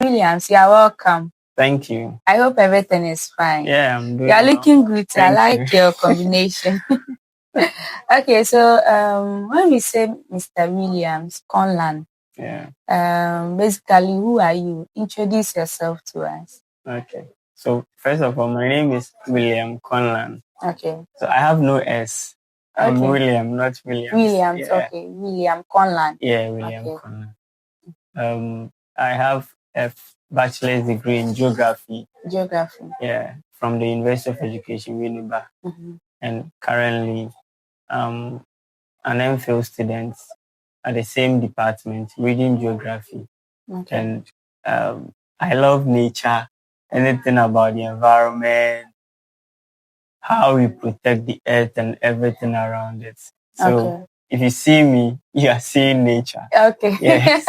Williams, you're welcome. Thank you. I hope everything is fine. Yeah, I'm doing You're well. looking good. I Thank like you. your combination. Okay, so when we say Mr. Williams Konlan, Yeah. basically, who are you? Introduce yourself to us. Okay. So first of all, my name is William Konlan. Okay. So I have no S. I'm Okay. William, not Williams. Williams, Yeah. okay. William Konlan. Yeah, William Okay. Konlan. I have a bachelor's degree in geography. Geography. Yeah, from the University of Education, Winneba. And currently, an MPhil student at the same department, reading geography. Okay. And I love nature, anything about the environment, how we protect the earth and everything around it. So if you see me, you are seeing nature. Okay. Yes.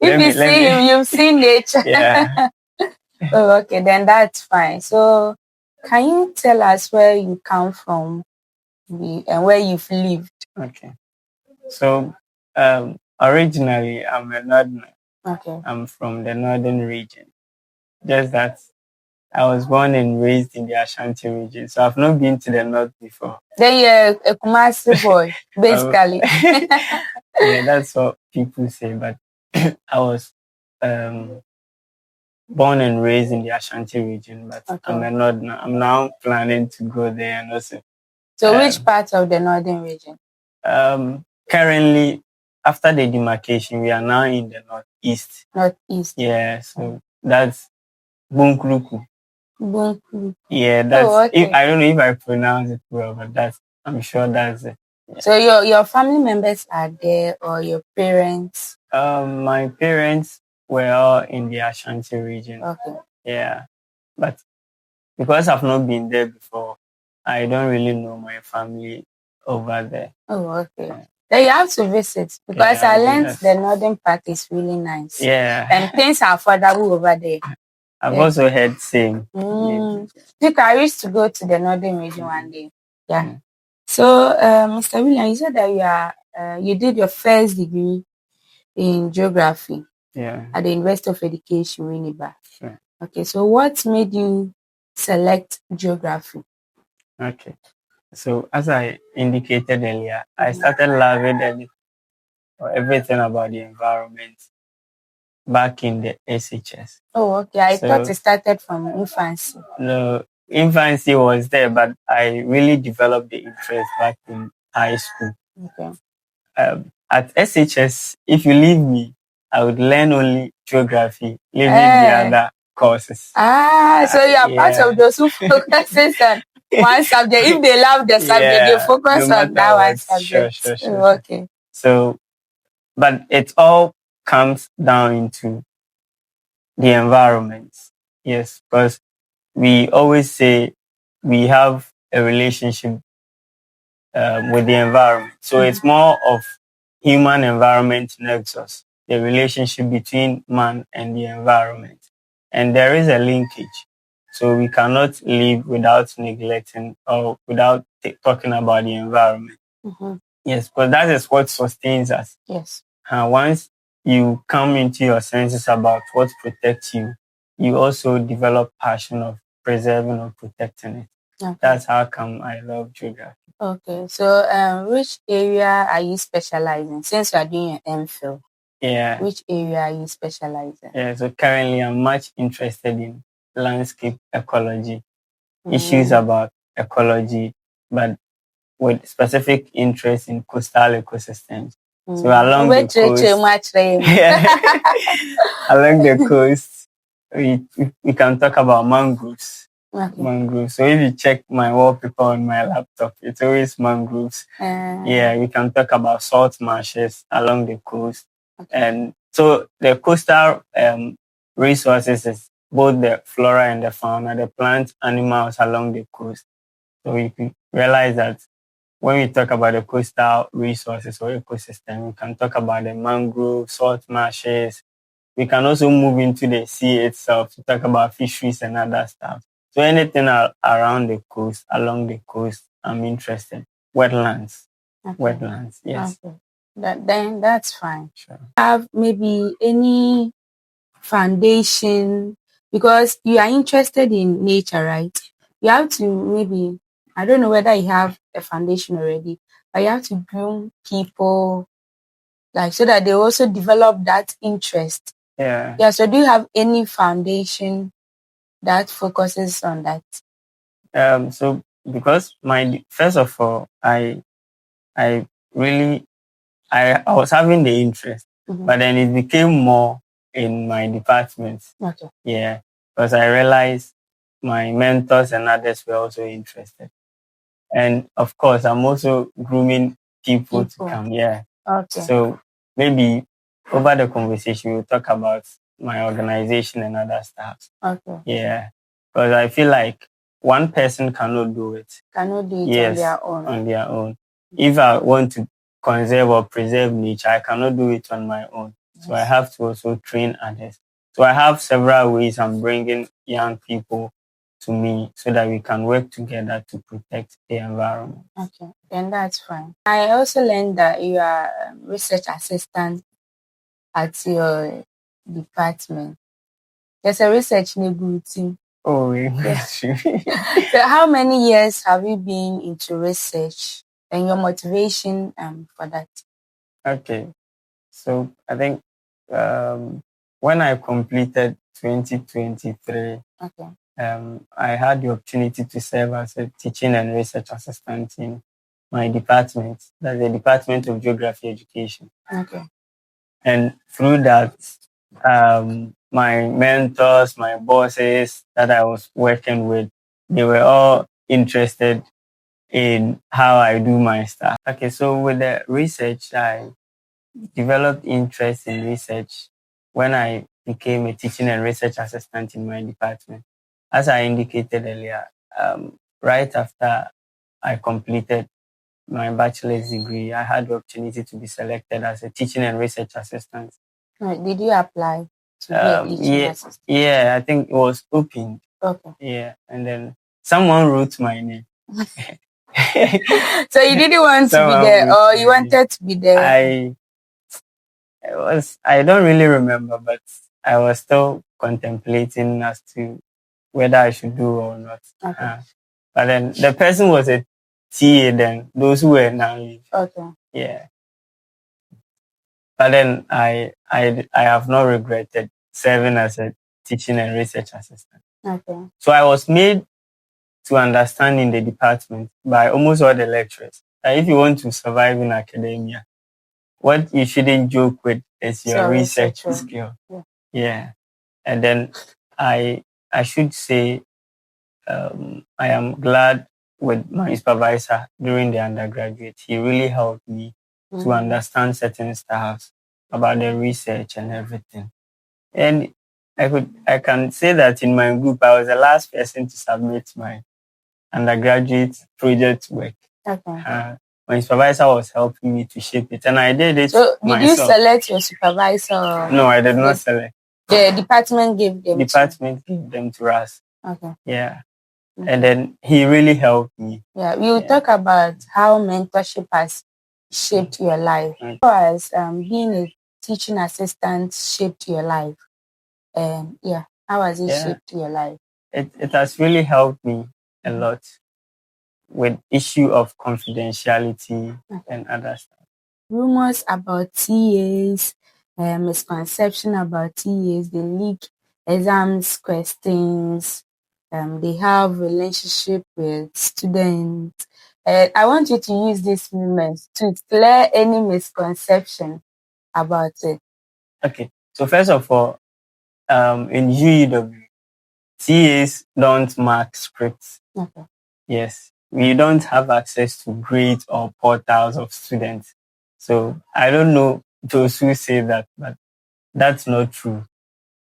If you see him, you've seen nature. Yeah. Oh, okay, then that's fine. So can you tell us where you come from and where you've lived? Okay. So originally, I'm a northerner. Okay. I'm from the northern region. Just that I was born and raised in the Ashanti region, so I've not been to the north before. Then you're a Kumasi boy, basically. Yeah, that's what people say, but I was born and raised in the Ashanti region, but I'm a northerner. I'm now planning to go there and also. So which part of the northern region? Currently, after the demarcation, we are now in the northeast. Northeast. Yeah, so that's Bunkuluku. Bunkuluku. Yeah, that's. I don't know if I pronounce it well, but I'm sure that's it. Yeah. So your family members are there, or your parents? My parents were all in the Ashanti region. Okay. Yeah, but because I've not been there before, I don't really know my family over there. Oh, okay. Yeah. Then you have to visit, because I learned the northern part is really nice. Yeah. And things are affordable over there. I've also heard same. I used to go to the northern region one day. Yeah. So, Mr. William, you said that you did your first degree in geography. Yeah. At the University of Education, Winneba. Sure. Okay. So, what made you select geography? Okay. So, as I indicated earlier, I started loving everything about the environment back in the SHS. Oh, okay. I thought it started from infancy. No, infancy was there, but I really developed the interest back in high school. Okay. At SHS, if you leave me, I would learn only geography, leaving the other courses. So you are part of those who focuses on one subject. If they love the subject, they focus on that one subject. Sure. Okay. So, but it all comes down into the environment. Yes, because we always say we have a relationship with the environment. So it's more of human environment nexus, the relationship between man and the environment. And there is a linkage. So we cannot live without neglecting or without talking about the environment. Yes, because that is what sustains us. Yes. Once you come into your senses about what protects you, you also develop passion of preserving or protecting it. Okay. That's how come I love geography. Okay, so which area are you specializing? Since you are doing your MPhil, yeah, which area are you specializing? Yeah, so currently I'm much interested in landscape ecology, issues about ecology, but with specific interest in coastal ecosystems. So along the coast, along the coast, we can talk about mangroves. Okay. Mangroves. So if you check my wallpaper on my laptop, it's always mangroves. Yeah, we can talk about salt marshes along the coast. Okay. And so the coastal resources is both the flora and the fauna, the plants, animals along the coast. So you can realize that when we talk about the coastal resources or ecosystem, we can talk about the mangrove, salt marshes. We can also move into the sea itself to talk about fisheries and other stuff. So anything around the coast, along the coast, I'm interested. Wetlands. Okay. Wetlands, yes. Okay. Then that's fine. Sure. Have maybe any foundation, because you are interested in nature, right? You have to maybe, I don't know whether you have a foundation already, but you have to groom people, like, so that they also develop that interest. Yeah. So do you have any foundation that focuses on that? So because first of all, I really I was having the interest, but then it became more in my department. Okay. Yeah, because I realized my mentors and others were also interested, and of course, I'm also grooming people to come. Yeah. Okay. So maybe over the conversation, we'll talk about my organization and other stuff. Okay. Yeah, because I feel like one person cannot do it. Cannot do it Yes, on their own. on their own. If I want to conserve or preserve nature, I cannot do it on my own. So I have to also train others. So I have several ways I'm bringing young people to me so that we can work together to protect the environment. Okay, then that's fine. I also learned that you are a research assistant at your department. There's a research team. Oh, yeah. So how many years have you been into research and your motivation for that? Okay, so I think when I completed 2023, okay, I had the opportunity to serve as a teaching and research assistant in my department, that's the Department of Geography Education. Okay. And through that, my mentors, my bosses that I was working with, they were all interested in how I do my stuff. Okay, so with the research, I developed interest in research when I became a teaching and research assistant in my department. As I indicated earlier, right after I completed my bachelor's degree, I had the opportunity to be selected as a teaching and research assistant. Did you apply to be a teaching assistant? Yeah, I think it was opened. Okay. Yeah, and then someone wrote my name. So you didn't want to be there, or you wanted to be there? I don't really remember, but I was still contemplating as to whether I should do or not. Okay. But then the person was a TA then, those who were now leave. Okay. Yeah. But then I have not regretted serving as a teaching and research assistant. Okay. So I was made to understand in the department by almost all the lecturers that if you want to survive in academia, what you shouldn't joke with is your research skill. Yeah. And then I should say I am glad with my supervisor during the undergraduate. He really helped me to understand certain stuff about the research and everything. And I can say that in my group, I was the last person to submit my undergraduate project work. Okay. My supervisor was helping me to shape it, and I did it. So, did you select your supervisor? No, I did not select. The department gave them. Gave them to us. Okay. Yeah, and then he really helped me. Yeah, we will talk about how mentorship has shaped your life. How has being a teaching assistant shaped your life? Yeah, how has it shaped your life? It has really helped me a lot with issue of confidentiality and other stuff. Rumors about TAs, misconception about TAs, they leak exams questions, they have relationship with students. I want you to use this moment to clear any misconception about it. Okay, so first of all, in UEW, TAs don't mark scripts. Okay. Yes, we don't have access to grades or portals of students. So I don't know those who say that, but that's not true.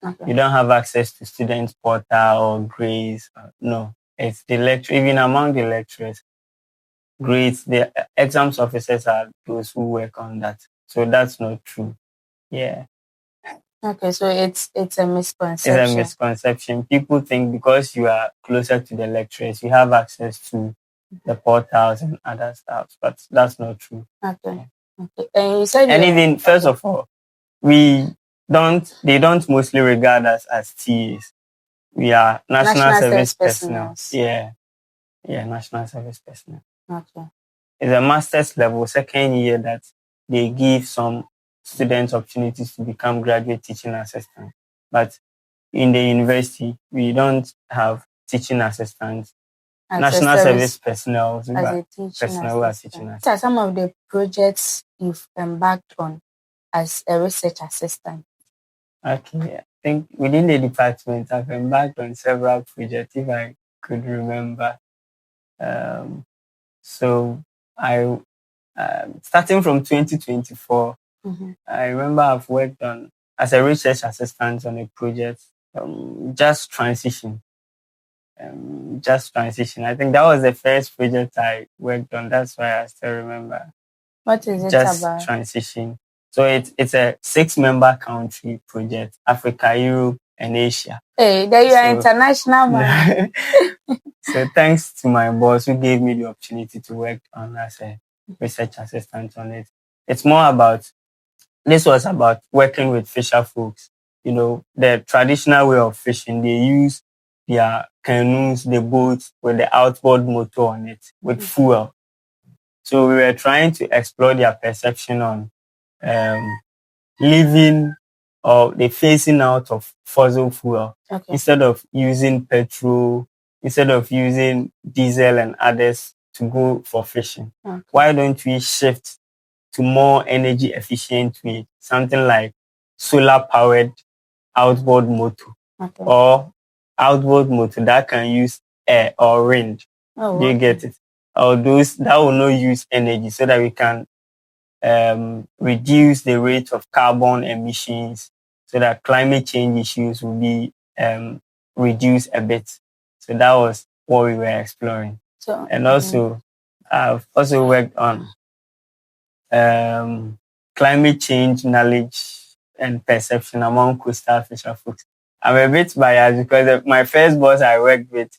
Okay. You don't have access to students' portal or grades. No, it's the lecture. Even among the lecturers, grades, the exams officers are those who work on that. So that's not true. Yeah. Okay, so it's a misconception. It's a misconception. People think because you are closer to the lecturers, you have access to the portals and other stuff, but that's not true. Okay. Okay. And you said even first of all, we don't mostly regard us as TAs. We are national service personnel. Yeah, national service personnel. Okay. It's a master's level, second year, that they give some students opportunities to become graduate teaching assistants. But in the university, we don't have teaching assistants. National service personnel as a teaching assistant. What are some of the projects you've embarked on as a research assistant? Okay, I think within the department, I've embarked on several projects, if I could remember. So I, starting from 2024, I remember I've worked on, as a research assistant on a project, just transition. Just transition. I think that was the first project I worked on. That's why I still remember. What is it just about? Transition. So it's a 6-member country project: Africa, Europe, and Asia. Hey, there you are, international man. So thanks to my boss who gave me the opportunity to work on as a research assistant on it. This was about working with fisher folks. You know, the traditional way of fishing, they use their canoes, the boats with the outboard motor on it with fuel. So we were trying to explore their perception on living or the phasing out of fossil fuel. Instead of using petrol, instead of using diesel and others to go for fishing. Why don't we shift to more energy efficient way, something like solar powered outboard motor or outboard motor that can use air or wind. Do you get it? Or those that will not use energy, so that we can reduce the rate of carbon emissions, so that climate change issues will be reduced a bit. So that was what we were exploring. And also, I've also worked on climate change knowledge and perception among coastal fisher folks. I'm a bit biased because my first boss I worked with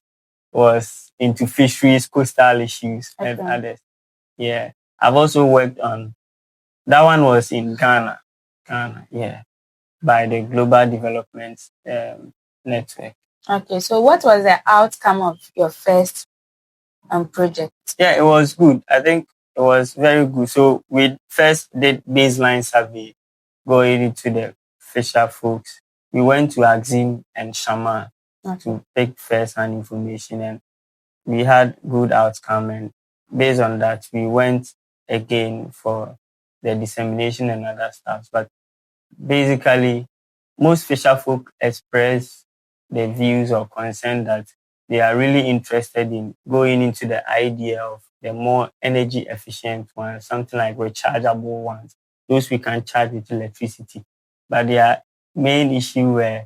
was into fisheries, coastal issues, and others. Yeah. I've also worked on, that one was in Ghana, by the Global Development Network. Okay, so what was the outcome of your first project? Yeah, it was good. I think it was very good. So we first did baseline survey going into the fisher folks. We went to Axim and Shaman to take first-hand information, and we had good outcome. And based on that, we went again for the dissemination and other stuff. But basically, most fisher folk express the views or concern that they are really interested in going into the idea of the more energy efficient ones, something like rechargeable ones. Those we can charge with electricity. But their main issue were,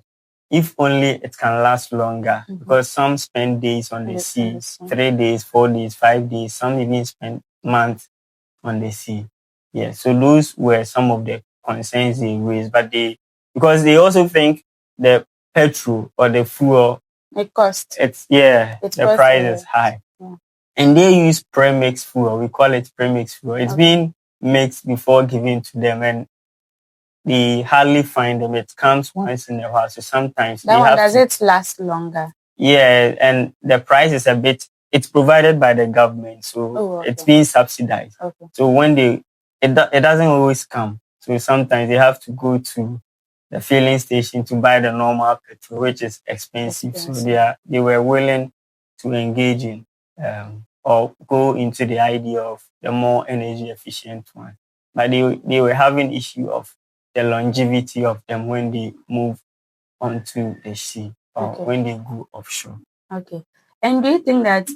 if only it can last longer, because some spend days on the sea, 3 days, 4 days, 5 days, some even spend months on the sea. Yeah, so those were some of the concerns they raised, but because they also think the petrol or the fuel, the cost, the price is high. Yeah. And they use premix fuel. We call it premix fuel. It's being mixed before giving to them, and they hardly find them. It comes once in a while, so sometimes does it last longer? Yeah, and the price is it's provided by the government, so it's being subsidized. So when it doesn't always come. So sometimes they have to go to the filling station to buy the normal petrol, which is expensive. So they were willing to engage in or go into the idea of the more energy efficient one. But they were having issue of the longevity of them when they move onto the sea or when they go offshore. Okay. And do you think that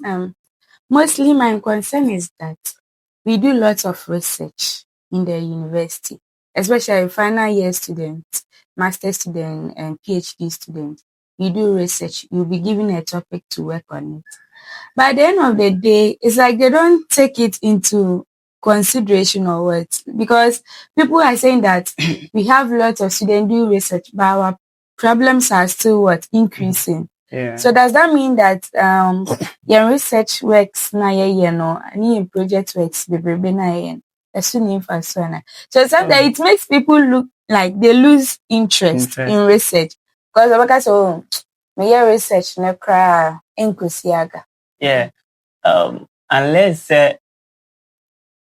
mostly my concern is that we do lots of research in the university, especially final year students, master students, and PhD students. You do research, you'll be given a topic to work on it. But at the end of the day, it's like they don't take it into consideration or what, because people are saying that we have lots of students do research, but our problems are still increasing. Yeah. So does that mean that your research works na any project works so sometimes it makes people look like they lose interest in research because so me research na cry inkusiaga. Yeah. Unless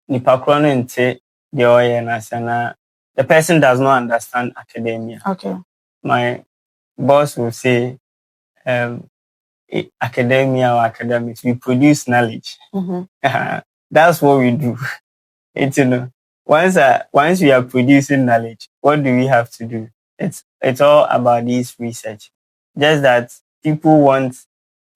nipa koro no nte the oye na sana the person does not understand academia. Okay. My boss will say academia or academics, we produce knowledge. That's what we do. It's, once we are producing knowledge, what do we have to do? It's all about this research. Just that people want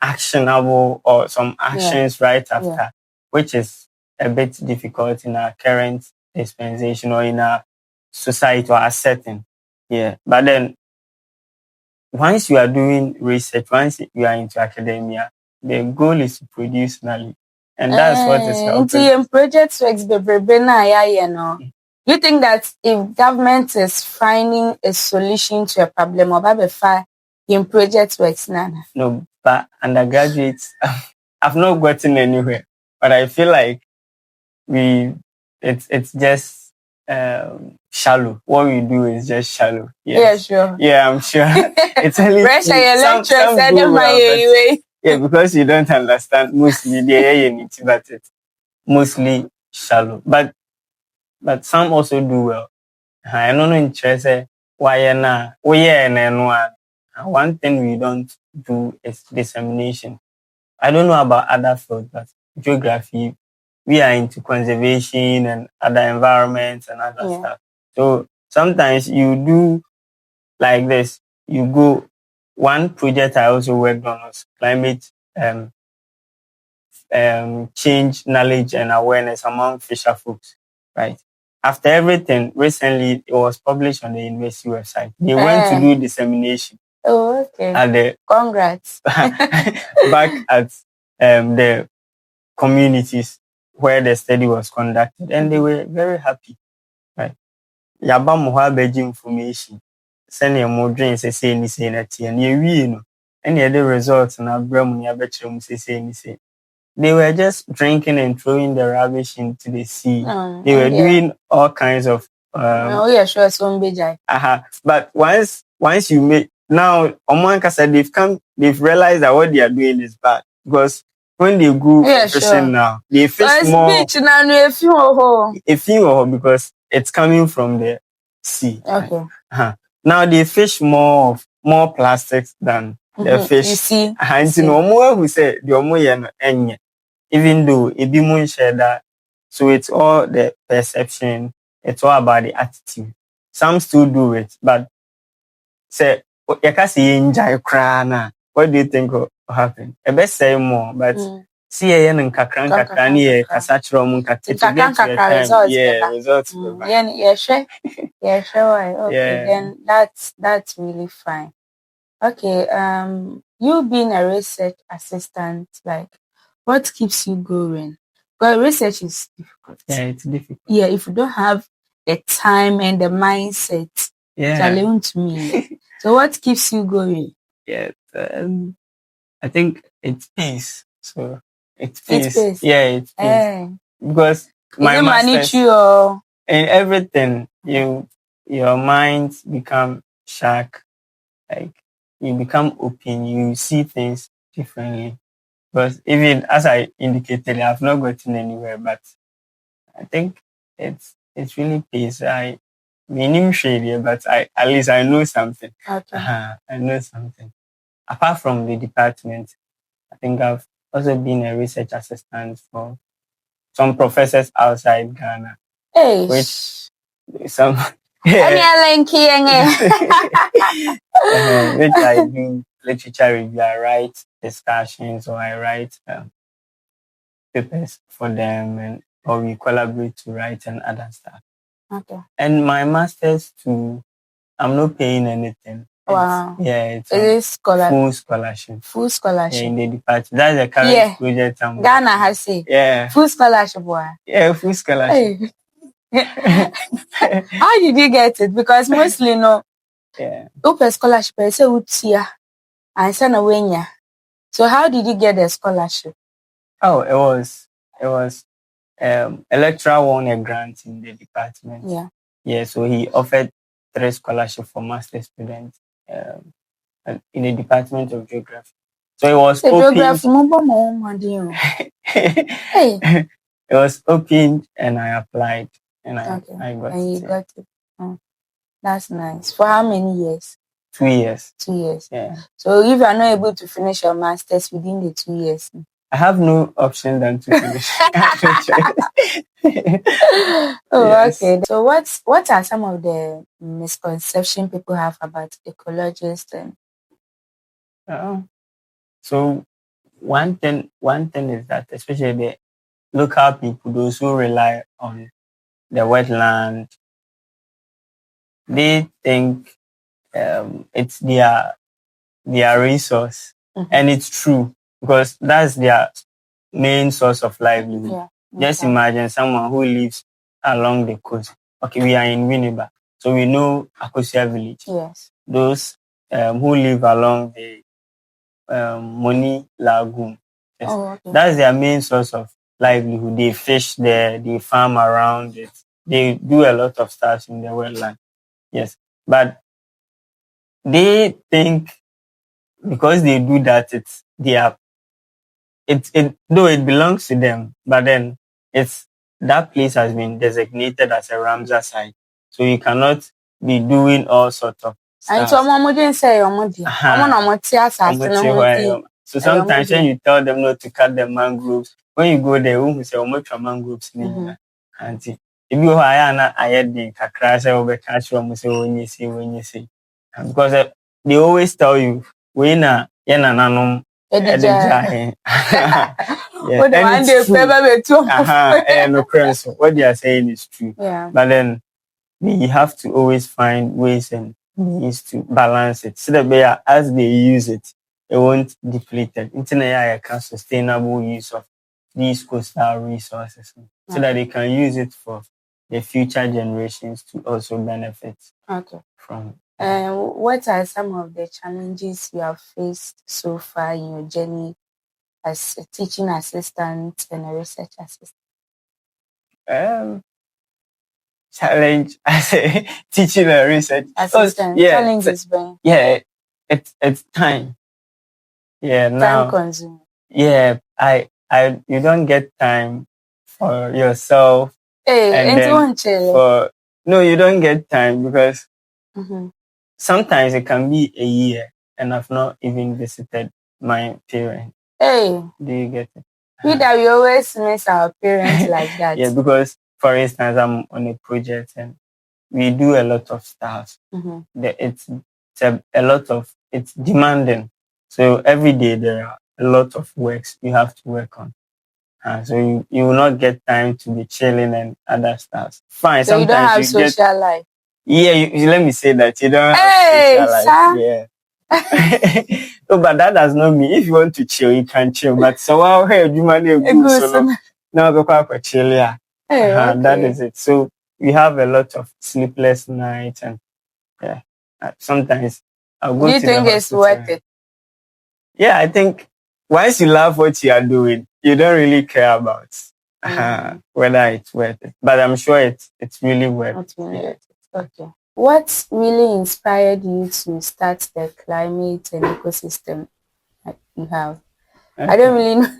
actionable or some actions right after, which is a bit difficult in our current dispensation or in our society or our setting. Yeah. But then once you are doing research, once you are into academia, the goal is to produce knowledge. And that's what is helping. In project works, you think that if government is finding a solution to a problem, or in project works, Nana? No, but undergraduates, I've not gotten anywhere. But I feel like it's just shallow. What we do is just shallow. Yes. Yeah, sure. Yeah, I'm sure. It's only some go well, yeah, because you don't understand mostly but it's mostly shallow. But some also do well. I don't know interest why na one thing we don't do is dissemination. I don't know about other fields, but geography, we are into conservation and other environments and other stuff. So sometimes you do like this. You go, one project I also worked on was climate change knowledge and awareness among fisher folks, right? After everything, recently it was published on the university website. They went to do dissemination. Oh, okay. Congrats. Back at the communities where the study was conducted, and they were very happy, right? Yaba moha beji information. Send your more dreams, say anything at the end. You any other results and I bring you say anything. They were just drinking and throwing the rubbish into the sea. They were doing all kinds of. Sure, But once you make now, they've realized that what they are doing is bad because when they go fishing now, they fish more. Because it's coming from the sea. Okay. Now they fish more plastics than the fish. You see. Who say the even though it be moon share that, so it's all the perception. It's all about the attitude. Some still do it, but say what do you think will happen? I best say more, but see a young kakran ni kasachro mun results. Yeah, sure. Okay, then that's really fine. Okay, you being a research assistant, like what keeps you going? Because research is difficult. Yeah, it's difficult. Yeah, if you don't have the time and the mindset, to me. So what keeps you going? Yeah, I think it's peace. So it's peace. Yeah, it's peace. Because my masters in everything, your mind become sharp. Like you become open, you see things differently. Because even as I indicated, I've not gotten anywhere, but I think it's really peace. I mean shady, but at least I know something. Okay. I know something. Apart from the department, I think I've also been a research assistant for some professors outside Ghana. Hey. Which some which I do literature review. I write discussions or I write papers for them, or we collaborate to write and other stuff. Okay. And my master's too, I'm not paying anything. Wow. It's full scholarship. Full scholarship. Yeah, in the department. That's the current project I'm Ghana has it. Yeah. Full scholarship. Yeah, full scholarship. How did you get it? Because mostly open scholarship I say utia and send away. So how did you get the scholarship? Oh, it was a lecturer won a grant in the department. Yeah. Yeah, so he offered 3 scholarships for master's students in the Department of Geography. So it was opened. It was opened and I applied and I got and it. You got it. Oh, that's nice. For how many years? 2 years. 2 years. Yeah. So if you are not able to finish your master's within the 2 years, I have no option than to finish. Oh, yes. Okay. So what are some of the misconceptions people have about ecologists? So one thing is that especially the local people, those who rely on the wetland, they think it's their resource, and it's true because that's their main source of livelihood. Yeah. Just imagine someone who lives along the coast. Okay, we are in Winneba, so we know Akosia village. Yes. Those who live along the Moni Lagoon. Yes. Oh, okay. That's their main source of livelihood. They fish there, they farm around it, they do a lot of stuff in the wetland. Yes, but they think because they do that, though it belongs to them, but then that place has been designated as a Ramsar site, so you cannot be doing all sorts of stuff. And so sometimes when you tell them not to cut the mangroves, when you go there, you say, mangroves. And if you are catch when you say, because they always tell you, we na nanum. What they are saying is true. Yeah. But then we have to always find ways and means to balance it so that as they use it, it won't deplete it. Internet can sustainable use of these coastal resources so that they can use it for the future generations to also benefit from. What are some of the challenges you have faced so far in your journey as a teaching assistant and a research assistant? Challenge as a teaching and research assistant. Challenges, it's time. Yeah, now time consuming. Yeah, you don't get time for yourself. Hey, no, you don't get time because. Sometimes it can be a year and I've not even visited my parents. Hey. Do you get it? We always miss our parents like that. Yeah, because for instance, I'm on a project and we do a lot of stuff. It's demanding. So every day there are a lot of works you have to work on. So you will not get time to be chilling and other stuff. Fine. So sometimes you don't have social life. Yeah, let me say that you don't have social life. Yeah. No, but that does not mean if you want to chill, you can chill. But so you manage now go chill. Yeah, that is it. So we have a lot of sleepless nights, and sometimes I'll go. Do you think it's worth it? Yeah, I think once you love what you are doing, you don't really care about whether it's worth it. But I'm sure it's really worth it. Okay. What really inspired you to start the climate and ecosystem that you have? Okay. I don't really know.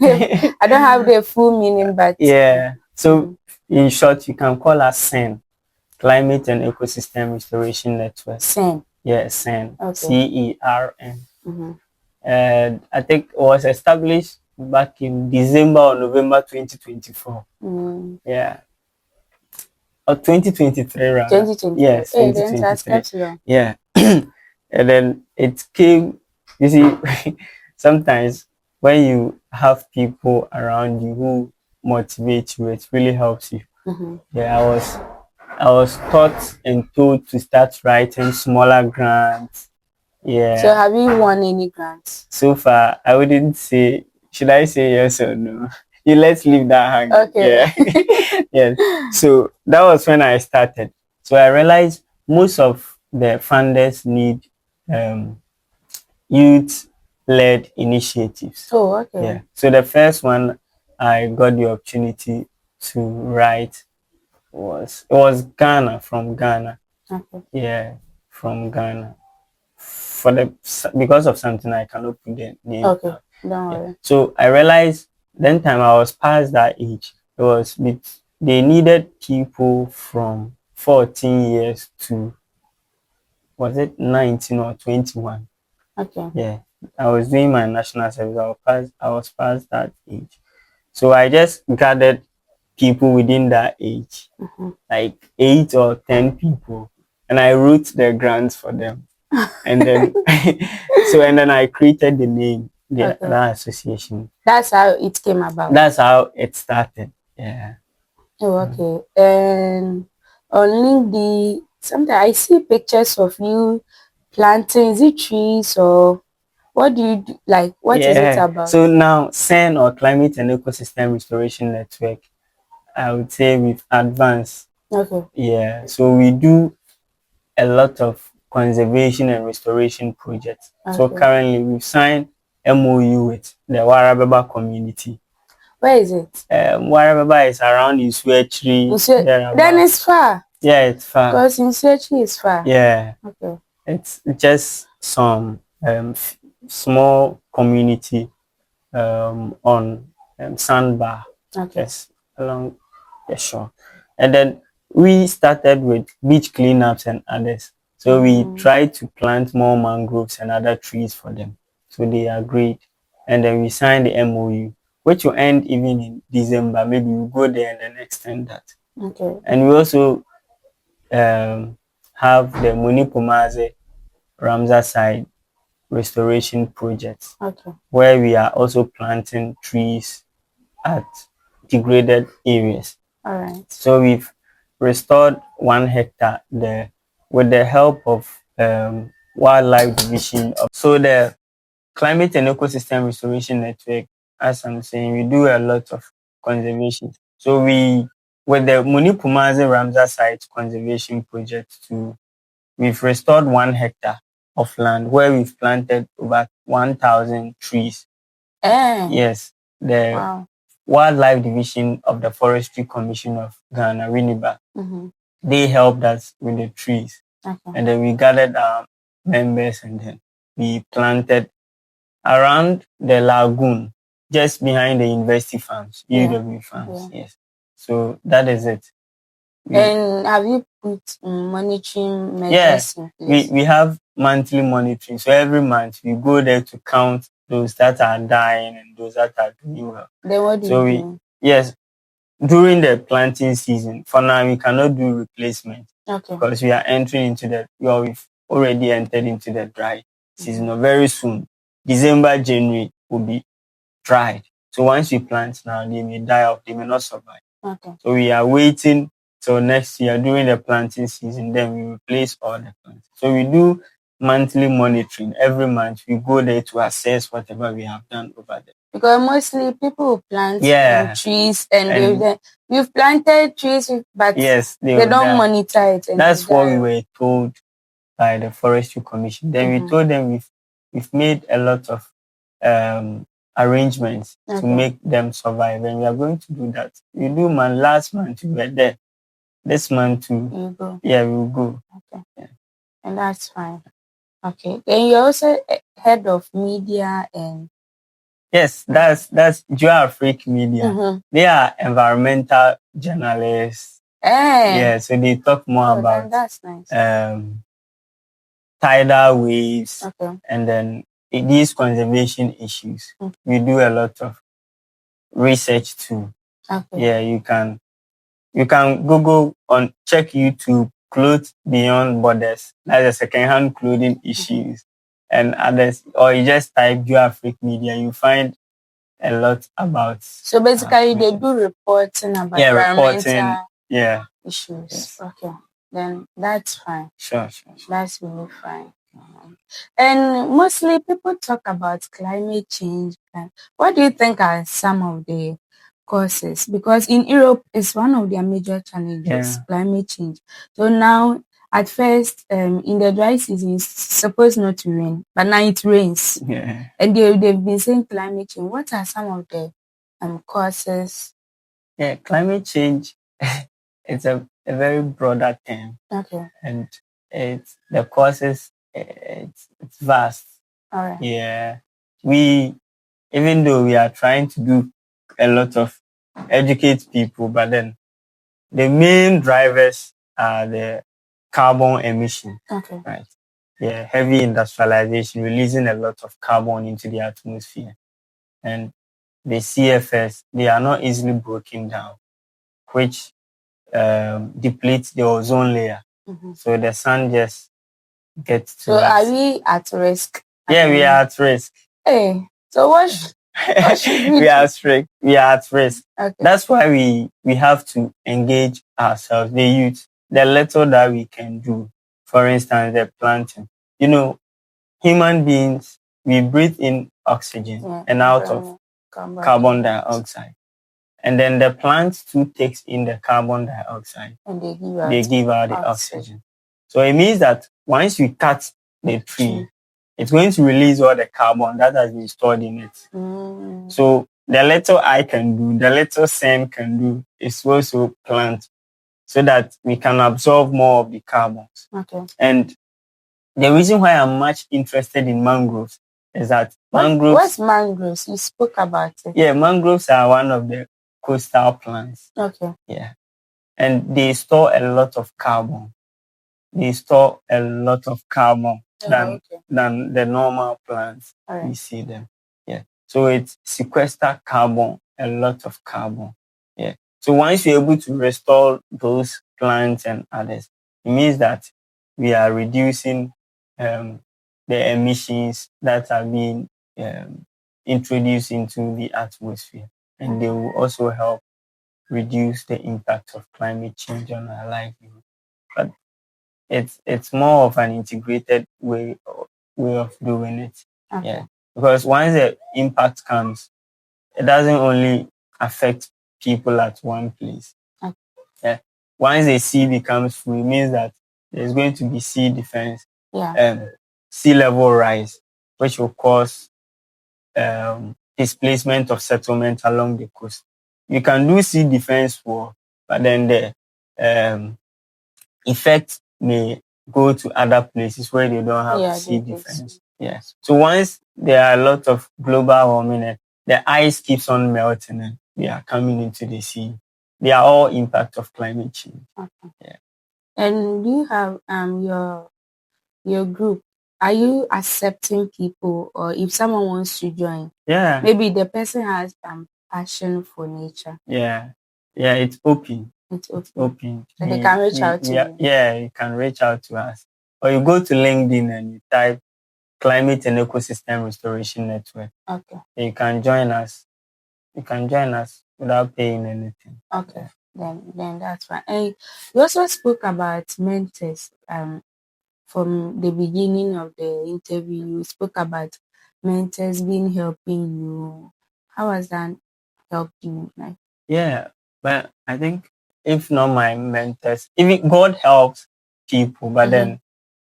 I don't have the full meaning, but yeah. So in short, you can call us CERN, Climate and Ecosystem Restoration Network. CERN. Yeah, CERN. Okay. CERN. And I think it was established back in December or November 2024. Yeah. Or 2023 rather. 2023. Yes, 2023. Yeah. And then it came, you see, sometimes when you have people around you who motivate you, it really helps you. Yeah, I was taught and told to start writing smaller grants. Yeah. So have you won any grants? So far, I wouldn't say, should I say yes or no? Let's leave that hanging. Okay. Yeah. Yeah. So that was when I started. So I realized most of the funders need youth-led initiatives. Oh, okay. Yeah. So the first one I got the opportunity to write was Ghana, from Ghana. Okay. Yeah, from Ghana. Because of something I cannot put the name. Okay, don't worry. Yeah. So I realized then time I was past that age. It was they needed people from 14 years to, was it 19 or 21? Okay. Yeah. I was doing my national service. I was past that age. So I just gathered people within that age, like 8 or 10 people, and I wrote the grants for them. And then and then I created the name, that association. That's how it came about. That's how it started. Yeah. Oh, okay. And on LinkedIn, sometimes I see pictures of you planting. Is it trees or what do you do? Like, what is it about? So now, CEN, or Climate and Ecosystem Restoration Network, I would say we've advanced. Okay. Yeah. So we do a lot of conservation and restoration projects. So currently we've signed MOU with the Warabeba community. Where is it? Warabeba is around Isuechri. Then it's far. Yeah, it's far. Because Isuechri is far. Yeah. Okay. It's just some small community on Sandbar. Okay. Yes, along the shore. And then we started with beach cleanups and others. So we tried to plant more mangroves and other trees for them. So they agreed. And then we signed the MOU, which will end even in December. Maybe we'll go there and then extend that. Okay. And we also have the Munipomaze Ramsar side restoration project, where we are also planting trees at degraded areas. All right. So we've restored 1 hectare there with the help of wildlife division. So the Climate and Ecosystem Restoration Network, as I'm saying, we do a lot of conservation. So with the Munipomaze Ramsar site conservation project too, we've restored 1 hectare of land where we've planted over 1,000 trees. Yes, the Wildlife Division of the Forestry Commission of Ghana, WINIBA, they helped us with the trees. And then we gathered our members and then we planted around the lagoon, just behind the university farms, UW farms. Yes. So that is it. And have you put monitoring measures in place? We have monthly monitoring. So every month we go there to count those that are dying and those that are doing well. Then what do you do? Yes, during the planting season, for now we cannot do replacement. Because we are entering into we've already entered into the dry season. Very soon, December, January will be dried. So once we plant now, they may die off, they may not survive. So we are waiting till next year during the planting season, then we replace all the plants. So we do monthly monitoring. Every month we go there to assess whatever we have done over there. Because mostly people plant trees and you've planted trees, but they don't monitor it. That's what we were told by the Forestry Commission. Then we told them we've made a lot of arrangements to make them survive, and we are going to do that. We do last month we were there. This month too. You go. Yeah, we will go. Okay. Yeah. And that's fine. Okay. Then you're also head of media and yes, that's Duoduwaah Media. They are environmental journalists. Yeah, so they talk more about that's nice. Tidal waves and then these conservation issues. We do a lot of research too. Yeah, you can Google check YouTube Clothes Beyond Borders. That's the second-hand clothing issues and others. Or you just type Duoduwaah Media, you find a lot about. So basically, they do reporting about environmental issues. Yes. Okay, then that's fine. Sure. That's really fine. And mostly people talk about climate change. What do you think are some of the causes? Because in Europe, it's one of their major challenges, climate change. So now, at first, in the dry season, it's supposed not to rain, but now it rains. Yeah. And they've been saying climate change. What are some of the causes? Yeah, climate change it's a a very broader term. Okay. And the causes, it's vast. All right. Yeah. Even though we are trying to do a lot of educate people, but then the main drivers are the carbon emission. Okay. Right. Yeah. Heavy industrialization, releasing a lot of carbon into the atmosphere. And the CFS, they are not easily broken down, which depletes the ozone layer. Mm-hmm. So the sun just gets to So us. are we at risk? Yeah, we are at risk. Hey, so what should we we are at risk. We are at risk. Okay. That's why we have to engage ourselves, the youth, the little that we can do. For instance, the planting. You know, human beings, we breathe in oxygen and out of carbon dioxide. And then the plants too takes in the carbon dioxide. And they give out the oxygen. So it means that once you cut the tree, it's going to release all the carbon that has been stored in it. So the little I can do, the little Sam can do is also plant so that we can absorb more of the carbons. Okay. And the reason why I'm much interested in mangroves is that mangroves... What's mangroves? You spoke about it. Yeah, mangroves are one of the coastal plants. Okay. Yeah. And they store a lot of carbon. They store a lot of carbon than the normal plants. Right. You see them. Yeah. So it sequesters carbon, a lot of carbon. Yeah. So once you're able to restore those plants and others, it means that we are reducing the emissions that are being introduced into the atmosphere. And they will also help reduce the impact of climate change on our livelihood. But it's more of an integrated way of doing it. Okay. Yeah. Because once the impact comes, it doesn't only affect people at one place. Okay. Yeah. Once the sea becomes full, it means that there's going to be sea defense, sea level rise, which will cause displacement of settlement along the coast. You can do sea defense war, but then the effect may go to other places where they don't have sea defense. Yes. So once there are a lot of global warming, the ice keeps on melting and they are coming into the sea. They are all impact of climate change. Okay. Yeah. And do you have your group? Are you accepting people, or if someone wants to join? Yeah. Maybe the person has passion for nature. Yeah. Yeah, it's open. It's open. So they can reach out to you. Yeah, you can reach out to us. Or you go to LinkedIn and you type Climate and Ecosystem Restoration Network. Okay. You can join us. You can join us without paying anything. Okay. Then that's fine. And you also spoke about mentors. From the beginning of the interview, you spoke about mentors being helping you. How has that helped you? Yeah, but I think if not my mentors, even God helps people, but then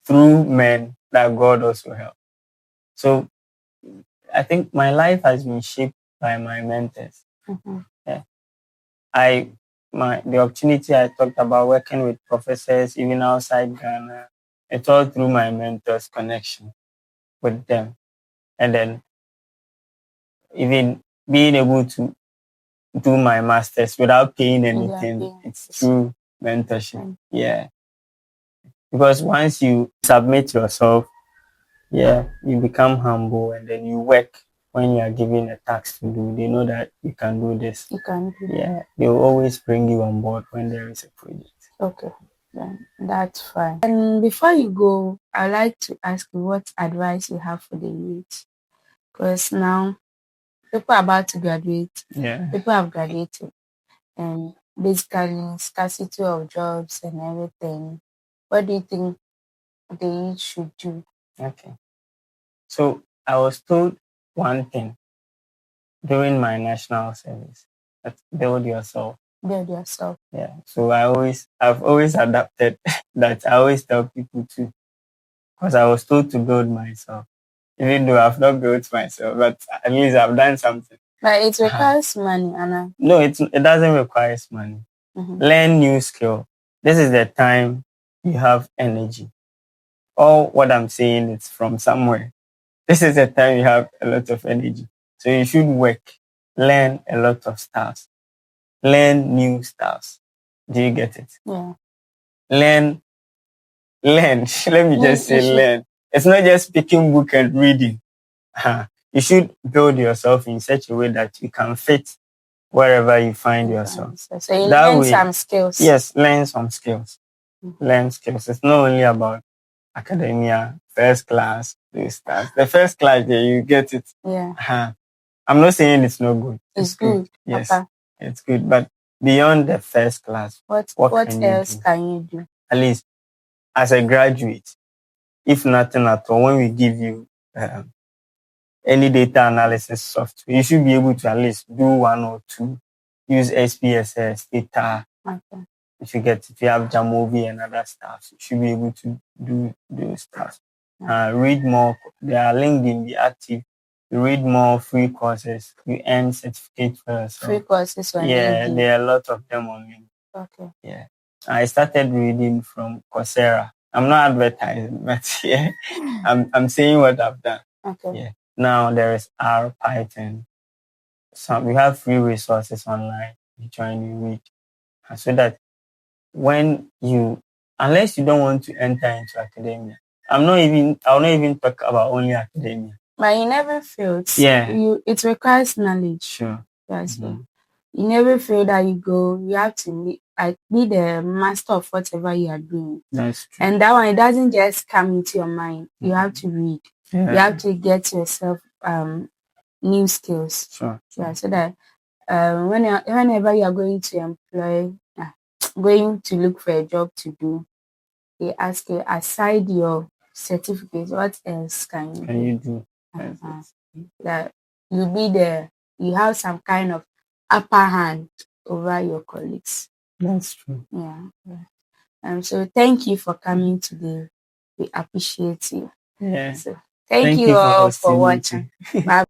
through men that God also helps. So I think my life has been shaped by my mentors. Yeah. The opportunity I talked about working with professors, even outside Ghana, it's all through my mentors' connection with them. And then even being able to do my master's without paying anything, it's through mentorship. Yeah. Because once you submit yourself, you become humble and then you work when you are given a task to do. They know that you can do this. You can do it. Yeah. They will always bring you on board when there is a project. Okay. Then that's fine. And before you go, I'd like to ask you what advice you have for the youth. Because now people are about to graduate. Yeah. People have graduated. And basically scarcity of jobs and everything. What do you think the youth should do? Okay. So I was told one thing during my national service, that build yourself. Build yourself. Yeah. So I've always adapted that. I always tell people too, because I was told to build myself, even though I've not built myself, but at least I've done something. But it requires money, Anna. No, it doesn't require money. Learn new skill. this is the time you have energy. All what I'm saying is from somewhere. This is the time you have a lot of energy. So you should work, learn a lot of stuff, learn new stuff. Do you get it? Yeah. Learn. Let me just say learn. It's not just picking book and reading. You should build yourself in such a way that you can fit wherever you find yourself. So you learn some skills. Yes, learn some skills. Learn skills. It's not only about academia, first class, those stuff. The first class there, you get it. Yeah. I'm not saying it's not good. It's good. Yes, it's good. But beyond the first class, what else can you do? At least as a graduate, if nothing at all, when we give you any data analysis software, you should be able to at least do one or two. Use SPSS, data. Okay. If you have Jamovi and other stuff, you should be able to do those stuff. Read more. They are linked in the active. You read more free courses. You earn certificate for yourself. Free courses on LinkedIn. There are a lot of them on LinkedIn. Okay. Yeah. I started reading from Coursera. I'm not advertising, but yeah, I'm saying what I've done. Okay. Yeah. Now there is R, Python. We have free resources online. You join, you read, so that unless you don't want to enter into academia, I'll not even talk about only academia. But you never failed. Yeah. It requires knowledge. Sure. Yes. Mm-hmm. You never feel that you have to be the master of whatever you are doing. That's true. And that one, it doesn't just come into your mind. You have to read. Yeah. You have to get yourself new skills. Sure. Yeah, so that whenever you are going to going to look for a job to do, they ask you, aside your certificate, what else can you do? That you have some kind of upper hand over your colleagues. That's true. Yeah. So thank you for coming today. We appreciate you. Yeah. So thank you all for watching. Bye.